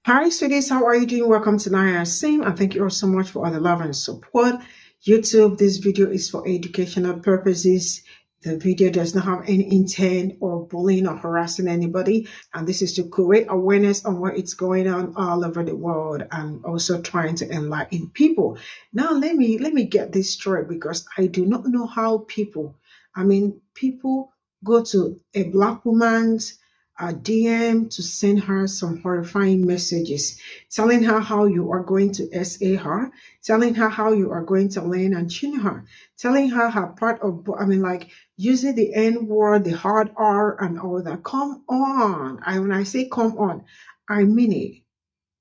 Hi, sweeties. How are you doing? Welcome to Naya Sim, and thank you all so much for all the love and support. YouTube, this video is for educational purposes. The video does not have any intent or bullying or harassing anybody, and this is to create awareness on what is going on all over the world, and also trying to enlighten people. Now, let me get this straight because I do not know how people go to a black woman's a DM to send her some horrifying messages, telling her how you are going to SA her, telling her how you are going to Lyn-ching her, telling her her part of, like using the N word, the hard R, and all that. Come on. When I say come on, I mean it.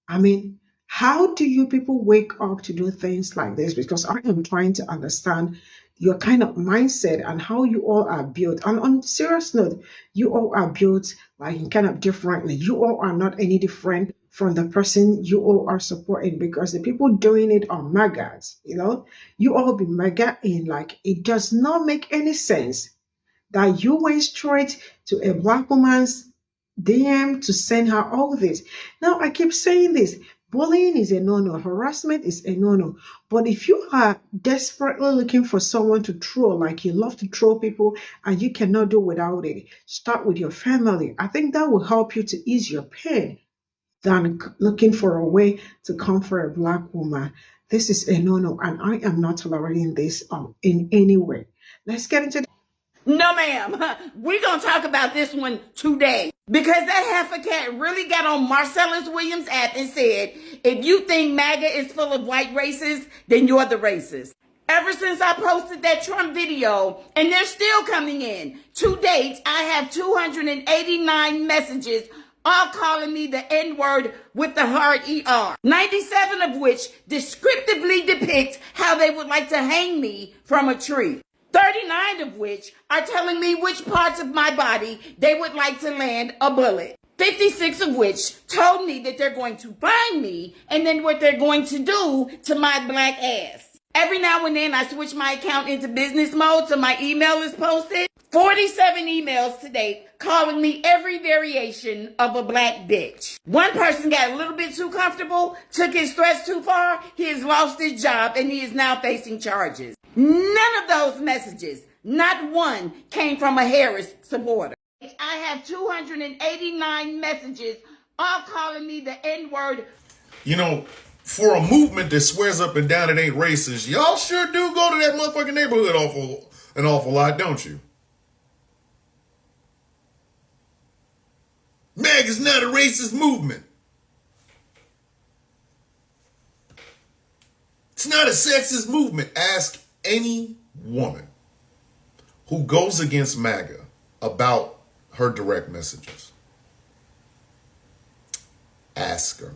I mean, how do you people wake up to do things like this? Because I am trying to understand your kind of mindset and how you all are built. And on a serious note, you all are built like kind of differently. You all are not any different from the person you all are supporting because the people doing it are MAGAs, You all be MAGA in like it does not make any sense that you went straight to a black woman's DM to send her all this. Now, I keep saying this. Bullying is a no-no. Harassment is a no-no. But if you are desperately looking for someone to troll, like you love to troll people and you cannot do without it, start with your family. I think that will help you to ease your pain than looking for a way to come for a black woman. This is a no-no, and I am not tolerating this in any way. Let's get into No, ma'am. We're going to talk about this one today because that heifer cat really got on Marcellus Williams' app and said, if you think MAGA is full of white racists, then you're the racist. Ever since I posted that Trump video, and they're still coming in. To date, I have 289 messages all calling me the N-word with the hard ER. 97 of which descriptively depict how they would like to hang me from a tree. 39 of which are telling me which parts of my body they would like to land a bullet. 56 of which told me that they're going to find me and then what they're going to do to my black ass. Every now and then I switch my account into business mode so my email is posted. 47 emails to date calling me every variation of a black bitch. One person got a little bit too comfortable, took his threats too far, he has lost his job and he is now facing charges. None of those messages, not one, came from a Harris supporter. I have 289 messages all calling me the N-word. For a movement that swears up and down it ain't racist, y'all sure do go to that motherfucking neighborhood an awful lot, don't you? MAG is not a racist movement. It's not a sexist movement. Ask any woman who goes against MAGA about her direct messages. Ask her.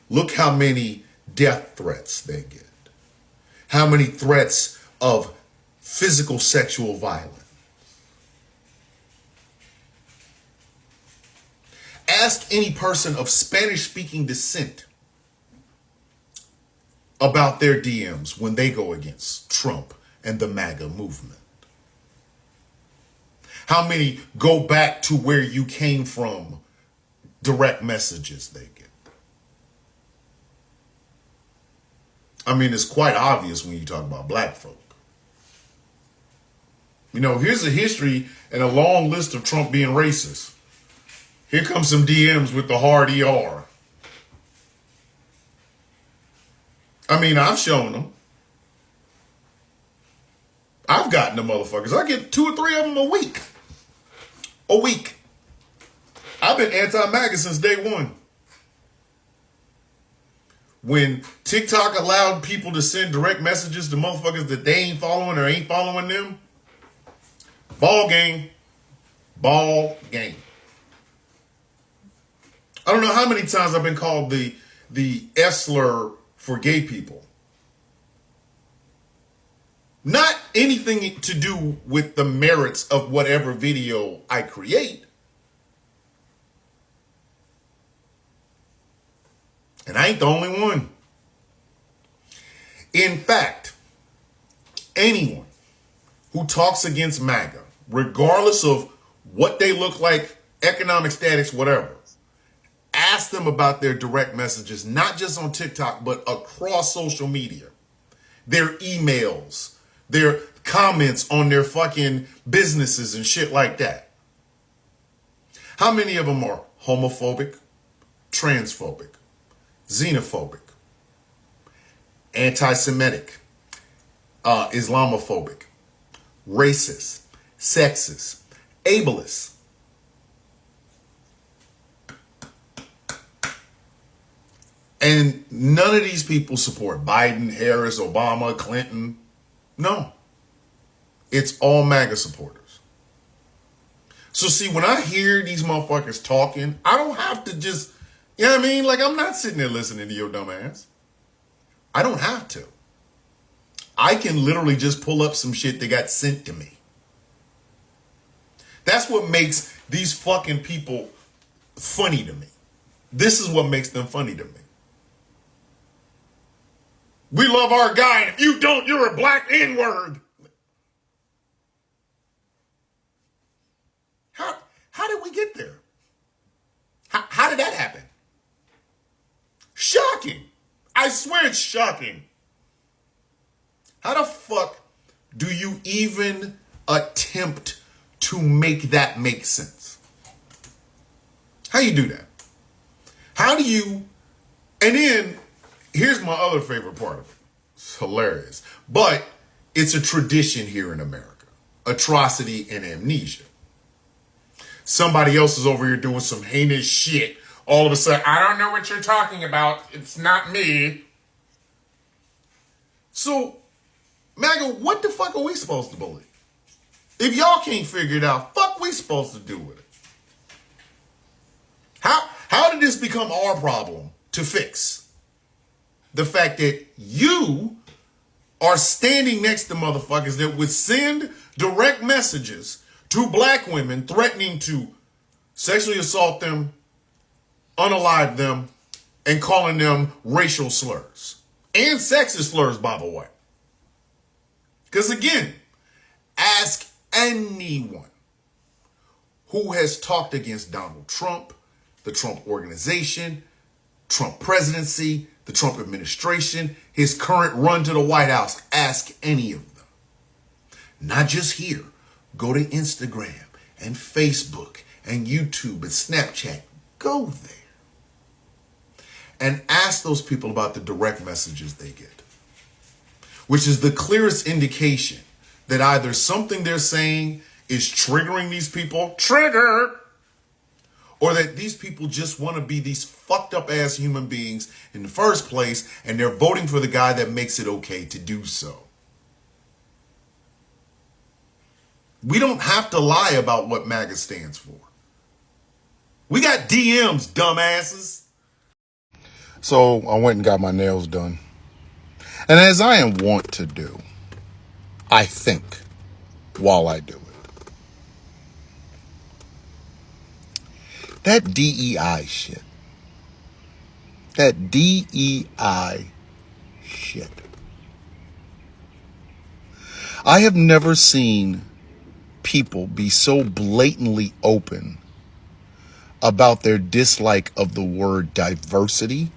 Look how many death threats they get. How many threats of physical sexual violence. Ask any person of Spanish-speaking descent about their DMs when they go against Trump and the MAGA movement. How many go back to where you came from direct messages they get? It's quite obvious when you talk about black folk. Here's a history and a long list of Trump being racist. Here comes some DMs with the hard ER. I've shown them. I've gotten the motherfuckers. I get 2 or 3 of them a week. I've been anti-MAGA since day one. When TikTok allowed people to send direct messages to motherfuckers that they ain't following or ain't following them, ball game. I don't know how many times I've been called the S-slur for gay people. Not anything to do with the merits of whatever video I create. And I ain't the only one. In fact, anyone who talks against MAGA, regardless of what they look like, economic status, whatever, ask them about their direct messages, not just on TikTok, but across social media. Their emails, their comments on their fucking businesses and shit like that. How many of them are homophobic, transphobic, xenophobic, anti-Semitic, Islamophobic, racist, sexist, ableist? And none of these people support Biden, Harris, Obama, Clinton. No. It's all MAGA supporters. So see, when I hear these motherfuckers talking, I don't have to just, you know what I mean? Like, I'm not sitting there listening to your dumb ass. I don't have to. I can literally just pull up some shit that got sent to me. That's what makes these fucking people funny to me. This is what makes them funny to me. We love our guy, and if you don't, you're a black N-word. How did we get there? How did that happen? Shocking. I swear it's shocking. How the fuck do you even attempt to make that make sense? How you do that? How do you, and then, here's my other favorite part of it. It's hilarious. But it's a tradition here in America. Atrocity and amnesia. Somebody else is over here doing some heinous shit. All of a sudden, I don't know what you're talking about. It's not me. So, MAGA, what the fuck are we supposed to believe? If y'all can't figure it out, fuck we supposed to do with it? How did this become our problem to fix? The fact that you are standing next to motherfuckers that would send direct messages to black women threatening to sexually assault them, unalive them, and calling them racial slurs. And sexist slurs, by the way. Because again, ask anyone who has talked against Donald Trump, the Trump organization, Trump presidency, the Trump administration, his current run to the White House. Ask any of them. Not just here. Go to Instagram and Facebook and YouTube and Snapchat. Go there. And ask those people about the direct messages they get. Which is the clearest indication that either something they're saying is triggering these people. Trigger! Or that these people just want to be these fucked up ass human beings in the first place, and they're voting for the guy that makes it okay to do so. We don't have to lie about what MAGA stands for. We got DMs, dumbasses. So I went and got my nails done. And as I am wont to do, I think while I do it. That DEI shit. That DEI shit. I have never seen people be so blatantly open about their dislike of the word diversity,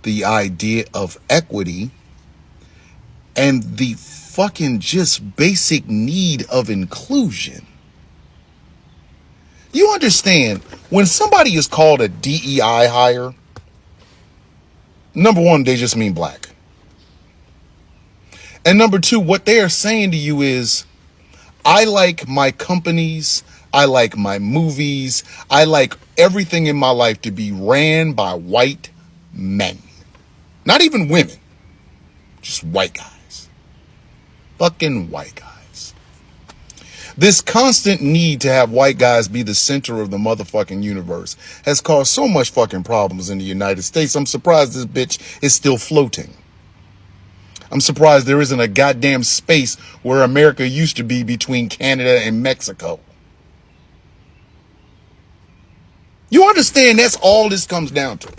the idea of equity, and the fucking just basic need of inclusion. You understand, when somebody is called a DEI hire, number one, they just mean black. And number two, what they are saying to you is, I like my companies, I like my movies, I like everything in my life to be ran by white men. Not even women, just white guys. Fucking white guys. This constant need to have white guys be the center of the motherfucking universe has caused so much fucking problems in the United States. I'm surprised this bitch is still floating. I'm surprised there isn't a goddamn space where America used to be between Canada and Mexico. You understand that's all this comes down to.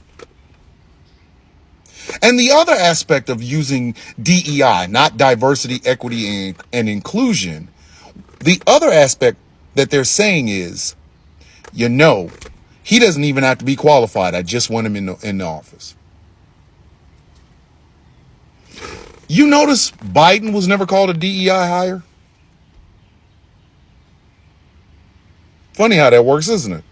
And the other aspect of using DEI, not diversity, equity, and inclusion, the other aspect that they're saying is, He doesn't even have to be qualified. I just want him in the office. You notice Biden was never called a DEI hire? Funny how that works, isn't it?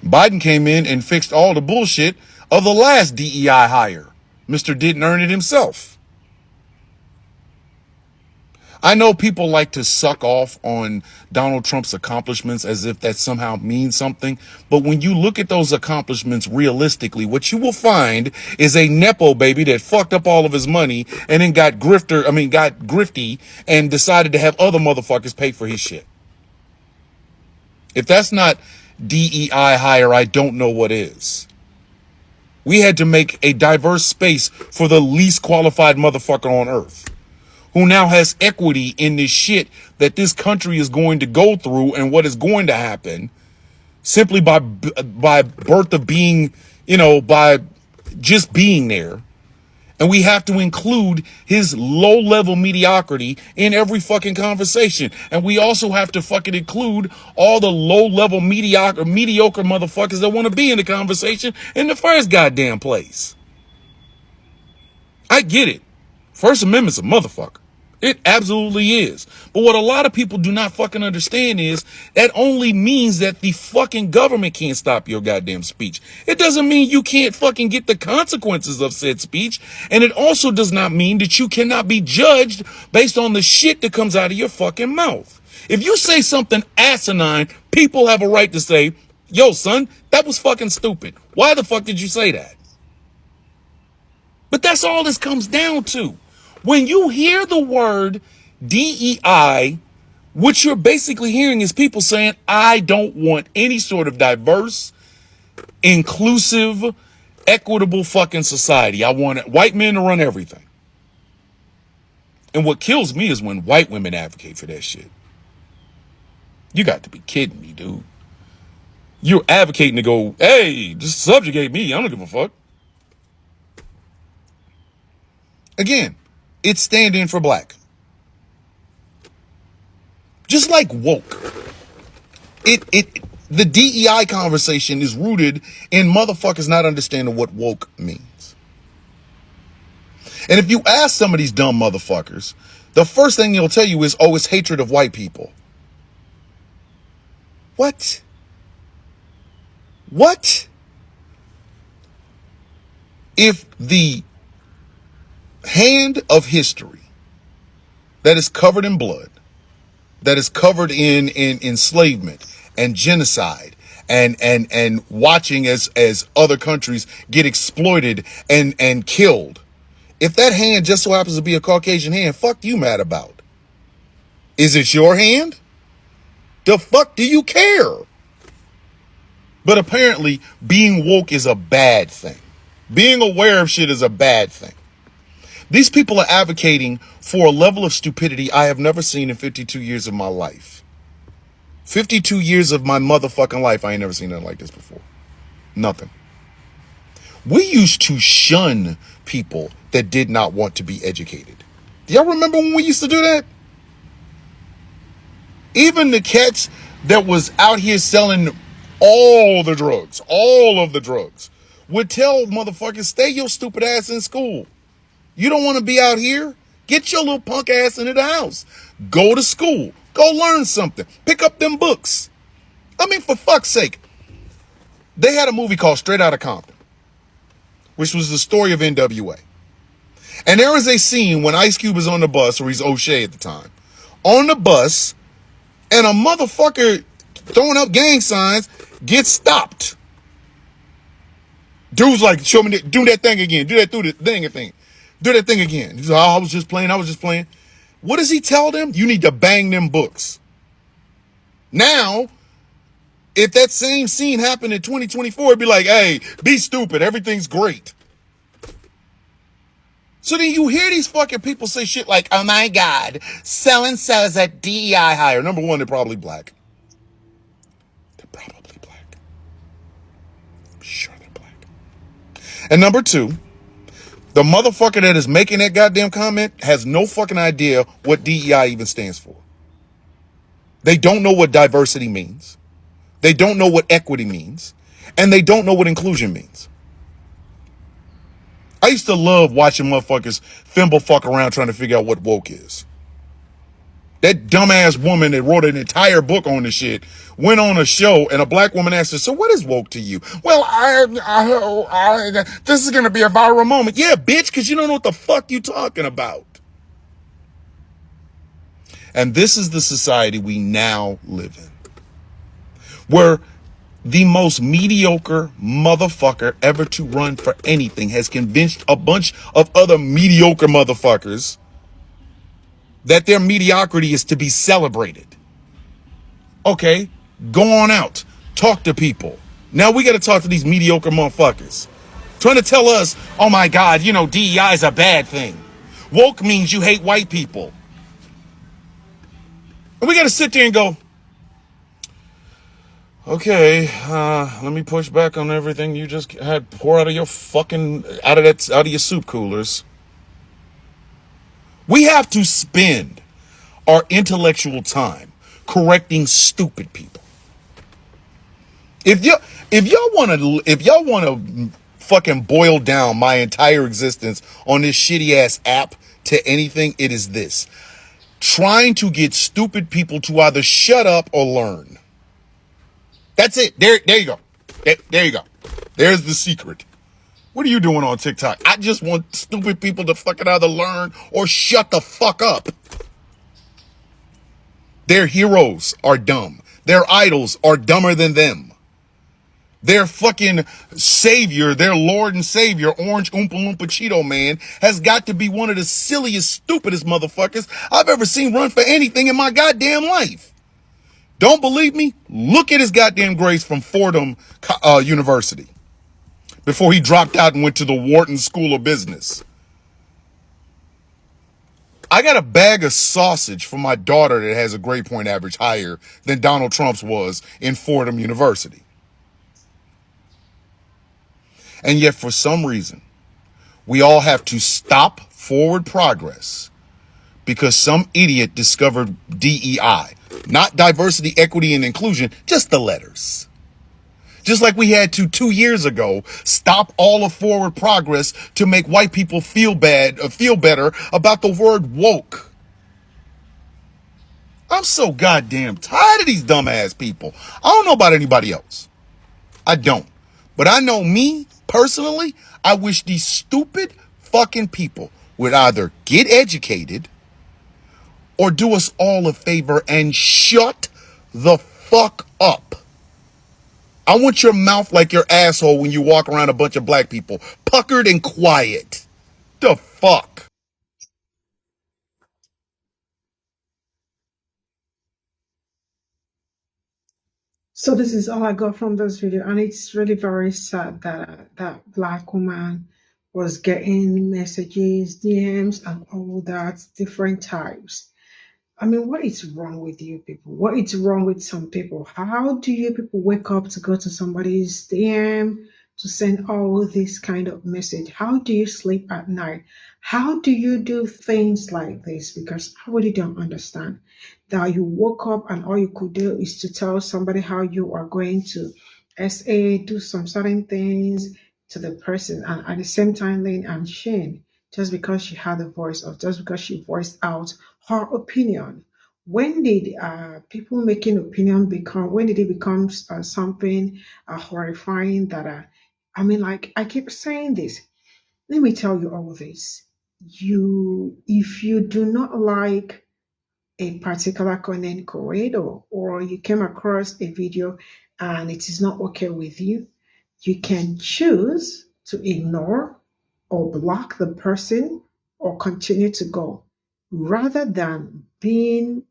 Biden came in and fixed all the bullshit of the last DEI hire. Mr. Didn't earn it himself. I know people like to suck off on Donald Trump's accomplishments as if that somehow means something. But when you look at those accomplishments realistically, what you will find is a Nepo baby that fucked up all of his money and then got grifty and decided to have other motherfuckers pay for his shit. If that's not DEI hire, I don't know what is. We had to make a diverse space for the least qualified motherfucker on earth, who now has equity in this shit that this country is going to go through and what is going to happen simply by birth of being, by just being there. And we have to include his low-level mediocrity in every fucking conversation. And we also have to fucking include all the low-level mediocre motherfuckers that want to be in the conversation in the first goddamn place. I get it. First Amendment's a motherfucker. It absolutely is. But what a lot of people do not fucking understand is that only means that the fucking government can't stop your goddamn speech. It doesn't mean you can't fucking get the consequences of said speech. And it also does not mean that you cannot be judged based on the shit that comes out of your fucking mouth. If you say something asinine, people have a right to say, yo, son, that was fucking stupid. Why the fuck did you say that? But that's all this comes down to. When you hear the word DEI, what you're basically hearing is people saying, I don't want any sort of diverse, inclusive, equitable fucking society. I want white men to run everything. And what kills me is when white women advocate for that shit. You got to be kidding me, dude. You're advocating to go, hey, just subjugate me. I don't give a fuck. Again, it's stand-in for black. Just like woke. The DEI conversation is rooted in motherfuckers not understanding what woke means. And if you ask some of these dumb motherfuckers, the first thing they'll tell you is, oh, it's hatred of white people. What? What? If the hand of history that is covered in blood, that is covered in enslavement and genocide and watching as other countries get exploited and killed, if that hand just so happens to be a Caucasian hand, fuck you mad about? Is it your hand? The fuck do you care? But apparently being woke is a bad thing. Being aware of shit is a bad thing. These people are advocating for a level of stupidity I have never seen in 52 years of my life. 52 years of my motherfucking life, I ain't never seen nothing like this before. Nothing. We used to shun people that did not want to be educated. Do y'all remember when we used to do that? Even the cats that was out here selling all of the drugs, would tell motherfuckers, stay your stupid ass in school. You don't want to be out here? Get your little punk ass into the house. Go to school. Go learn something. Pick up them books. I mean, for fuck's sake. They had a movie called Straight Outta Compton, which was the story of NWA. And there is a scene when Ice Cube is on the bus, or he's O'Shea at the time, on the bus, and a motherfucker throwing up gang signs gets stopped. Dude's like, show me do that thing again. Do that thing. Do that thing again. He's like, oh, I was just playing. What does he tell them? You need to bang them books. Now, if that same scene happened in 2024, it'd be like, hey, be stupid. Everything's great. So then you hear these fucking people say shit like, oh my God, so-and-so is a DEI hire. Number one, they're probably black. They're probably black. I'm sure they're black. And number two, the motherfucker that is making that goddamn comment has no fucking idea what DEI even stands for. They don't know what diversity means. They don't know what equity means, and they don't know what inclusion means. I used to love watching motherfuckers fimble fuck around trying to figure out what woke is. That dumbass woman that wrote an entire book on this shit went on a show, and a black woman asked her, so what is woke to you? Well, this is going to be a viral moment. Yeah, bitch, because you don't know what the fuck you talking about. And this is the society we now live in, where the most mediocre motherfucker ever to run for anything has convinced a bunch of other mediocre motherfuckers that their mediocrity is to be celebrated. Okay, go on out, talk to people. Now we got to talk to these mediocre motherfuckers trying to tell us, oh my God, you know, DEI is a bad thing. Woke means you hate white people. And we got to sit there and go, okay, let me push back on everything you just had pour out of your fucking, out of your soup coolers. We have to spend our intellectual time correcting stupid people. If y'all want to fucking boil down my entire existence on this shitty ass app to anything, it is this: trying to get stupid people to either shut up or learn. That's it. There you go. There you go. There's the secret. What are you doing on TikTok? I just want stupid people to fucking either learn or shut the fuck up. Their heroes are dumb. Their idols are dumber than them. Their fucking savior, their Lord and Savior, Orange Oompa Loompa Cheeto Man, has got to be one of the silliest, stupidest motherfuckers I've ever seen run for anything in my goddamn life. Don't believe me? Look at his goddamn grades from Fordham University before he dropped out and went to the Wharton School of Business. I got a bag of sausage for my daughter that has a grade point average higher than Donald Trump's was in Fordham University. And yet, for some reason, we all have to stop forward progress because some idiot discovered DEI. Not diversity, equity, and inclusion, just the letters. Just like we had to 2 years ago stop all of forward progress to make white people feel better about the word woke. I'm so goddamn tired of these dumbass people. I don't know about anybody else. I don't. But I know me, personally, I wish these stupid fucking people would either get educated or do us all a favor and shut the fuck up. I want your mouth like your asshole when you walk around a bunch of black people, puckered and quiet. The fuck? So this is all I got from this video, and it's really very sad that that black woman was getting messages, DMs, and all that different types. I mean, what is wrong with you people? What is wrong with some people? How do you people wake up to go to somebody's DM to send all this kind of message? How do you sleep at night? How do you do things like this? Because I really don't understand that you woke up and all you could do is to tell somebody how you are going to do some certain things to the person, and at the same time Lyn and Shane, just because she had a voice, or just because she voiced out her opinion. When did people making opinion become? When did it become something horrifying? That I mean, like I keep saying this. Let me tell you all this. If you do not like a particular content creator, or you came across a video and it is not okay with you, you can choose to ignore or block the person or continue to go, rather than being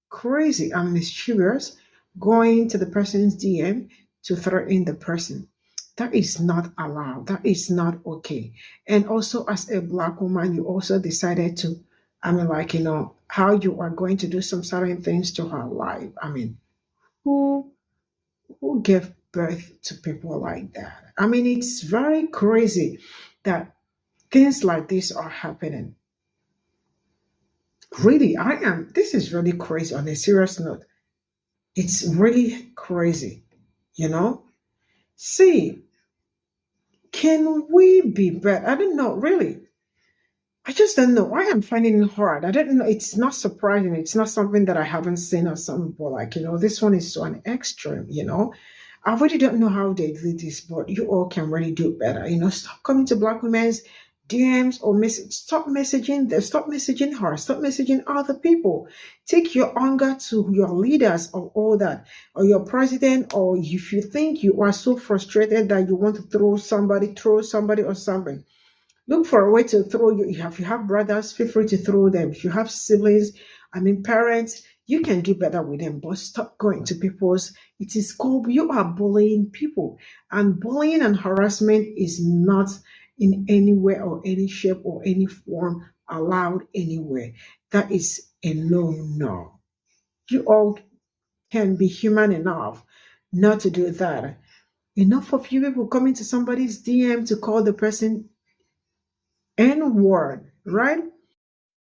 crazy and mischievous, going to the person's DM to threaten the person. That is not allowed. That is not okay. And also, as a black woman, you also decided to, I mean, like, how you are going to do some certain things to her life. I mean, who gave birth to people like that? I mean, it's very crazy that things like this are happening. Really, this is really crazy on a serious note. It's really crazy. you know? See, can we be better? I don't know, really. I just don't know. I am finding it hard. I don't know. It's not surprising. It's not something that I haven't seen or something, but like, this one is so an extreme. I really don't know how they do this, but you all can really do better. Stop coming to Black women's DMs or message. Stop messaging them. Stop messaging her. Stop messaging other people. Take your anger to your leaders or all that, or your president, or if you think you are so frustrated that you want to throw somebody or something. Look for a way to throw you. If you have brothers, feel free to throw them. If you have siblings, parents, you can do better with them. But stop going to people's. It is called, you are bullying people. And bullying and harassment is not in any way or any shape or any form allowed anywhere. That is a no. You all can be human enough not to do that. Enough of you people coming to somebody's DM to call the person N-word, right?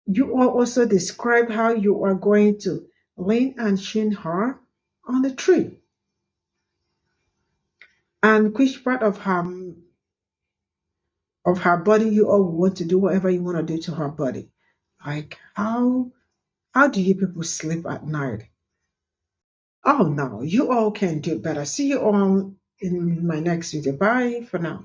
You all also describe how you are going to Lyn-ching her on the tree. And which part of her body you all want to do whatever you want to do to her body. Like how do you people sleep at night? Oh no, you all can do better. See you all in my next video. Bye for now.